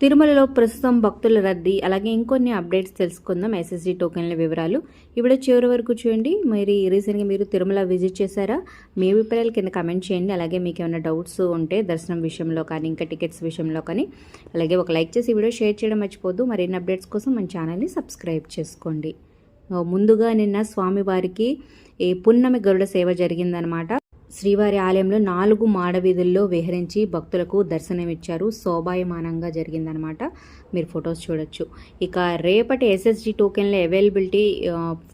తిరుమలలో ప్రస్తుతం భక్తుల రద్దీ అలాగే ఇంకొన్ని అప్డేట్స్ తెలుసుకుందాం. ఎస్ఎస్డి టోకెన్ల వివరాలు ఇప్పుడు చివరి వరకు చూడండి. మరి రీసెంట్గా మీరు తిరుమల విజిట్ చేశారా? మీ అభిప్రాయాలు కింద కమెంట్ చేయండి. అలాగే మీకు ఏమైనా డౌట్స్ ఉంటే దర్శనం విషయంలో కానీ ఇంకా టికెట్స్ విషయంలో కానీ అలాగే ఒక లైక్ చేసి వీడియో షేర్ చేయడం మర్చిపోద్దు. మరిన్ని అప్డేట్స్ కోసం మన ఛానల్ని సబ్స్క్రైబ్ చేసుకోండి. ముందుగా నిన్న స్వామివారికి పున్నమి గరుడ సేవ జరిగిందనమాట. శ్రీవారి ఆలయంలో 4 మాడవీధుల్లో విహరించి భక్తులకు దర్శనమిచ్చారు. శోభాయమానంగా జరిగిందనమాట. మీరు ఫొటోస్ చూడొచ్చు. ఇక రేపటి ఎస్ఎస్డి టోకెన్ల అవైలబిలిటీ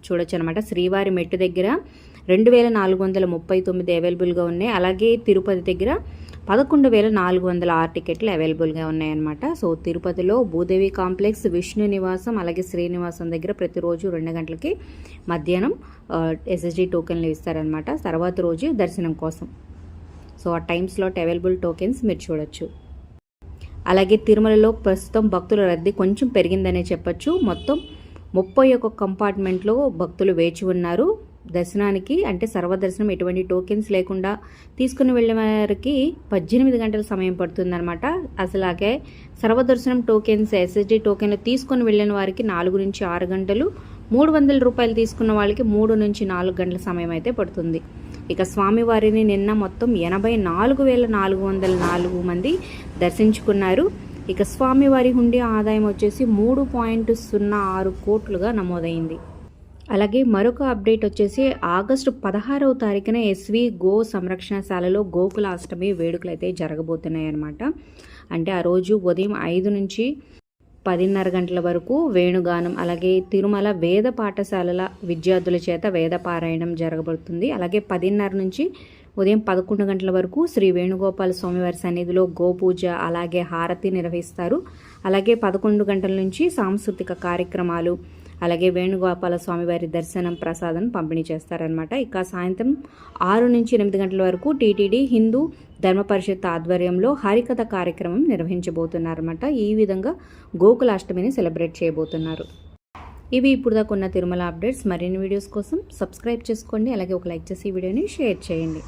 చూడొచ్చు అనమాట. శ్రీవారి మెట్టు దగ్గర 2439 అవైలబుల్గా ఉన్నాయి. అలాగే తిరుపతి దగ్గర 11,406 టికెట్లు అవైలబుల్గా ఉన్నాయన్నమాట. సో తిరుపతిలో భూదేవి కాంప్లెక్స్, విష్ణు నివాసం అలాగే శ్రీనివాసం దగ్గర ప్రతిరోజు 2 గంటలకి మధ్యాహ్నం ఎస్ఎస్డి టోకెన్లు ఇస్తారనమాట. తర్వాత రోజు దర్శనం కోసం. సో ఆ టైం స్లాట్ అవైలబుల్ టోకెన్స్ మీరు చూడొచ్చు. అలాగే తిరుమలలో ప్రస్తుతం భక్తుల రద్దీ కొంచెం పెరిగిందనే చెప్పొచ్చు. మొత్తం 31 కంపార్ట్మెంట్లో భక్తులు వేచి ఉన్నారు దర్శనానికి. అంటే సర్వదర్శనం ఎటువంటి టోకెన్స్ లేకుండా తీసుకుని వెళ్ళే వారికి 18 గంటల సమయం పడుతుందన్నమాట. అసలాగే సర్వదర్శనం టోకెన్స్ ఎస్ఎస్డి టోకెన్లు తీసుకుని వెళ్ళిన వారికి 4 నుంచి 6 గంటలు, 300 రూపాయలు తీసుకున్న వాళ్ళకి 3 నుంచి 4 గంటల సమయం అయితే పడుతుంది. ఇక స్వామివారిని నిన్న మొత్తం 84,404 మంది దర్శించుకున్నారు. ఇక స్వామివారి హుండీ ఆదాయం వచ్చేసి 3.06 కోట్లుగా నమోదైంది. అలాగే మరొక అప్డేట్ వచ్చేసి ఆగస్టు 16వ తారీఖున ఎస్వి గో సంరక్షణశాలలో గోకులాష్టమి వేడుకలు అయితే జరగబోతున్నాయి అన్నమాట. అంటే ఆ రోజు ఉదయం 5 నుంచి 10:30 గంటల వరకు వేణుగానం, అలాగే తిరుమల వేద పాఠశాలల విద్యార్థుల చేత వేద పారాయణం జరగబడుతుంది. అలాగే 10:30 నుంచి ఉదయం 11 గంటల వరకు శ్రీ వేణుగోపాల స్వామివారి సన్నిధిలో గోపూజ అలాగే హారతి నిర్వహిస్తారు. అలాగే 11 గంటల నుంచి సాంస్కృతిక కార్యక్రమాలు అలాగే వేణుగోపాల స్వామివారి దర్శనం ప్రసాదం పంపిణీ చేస్తారనమాట. ఇక సాయంత్రం 6 నుంచి 8 గంటల వరకు టీటీడీ హిందూ ధర్మ పరిషత్ ఆధ్వర్యంలో హరికథ కార్యక్రమం నిర్వహించబోతున్నారన్నమాట. ఈ విధంగా గోకులాష్టమిని సెలబ్రేట్ చేయబోతున్నారు. ఇవి ఇప్పుడు దాకా ఉన్న తిరుమల అప్డేట్స్. మరిన్ని వీడియోస్ కోసం సబ్స్క్రైబ్ చేసుకోండి. అలాగే ఒక లైక్ చేసి ఈ వీడియోని షేర్ చేయండి.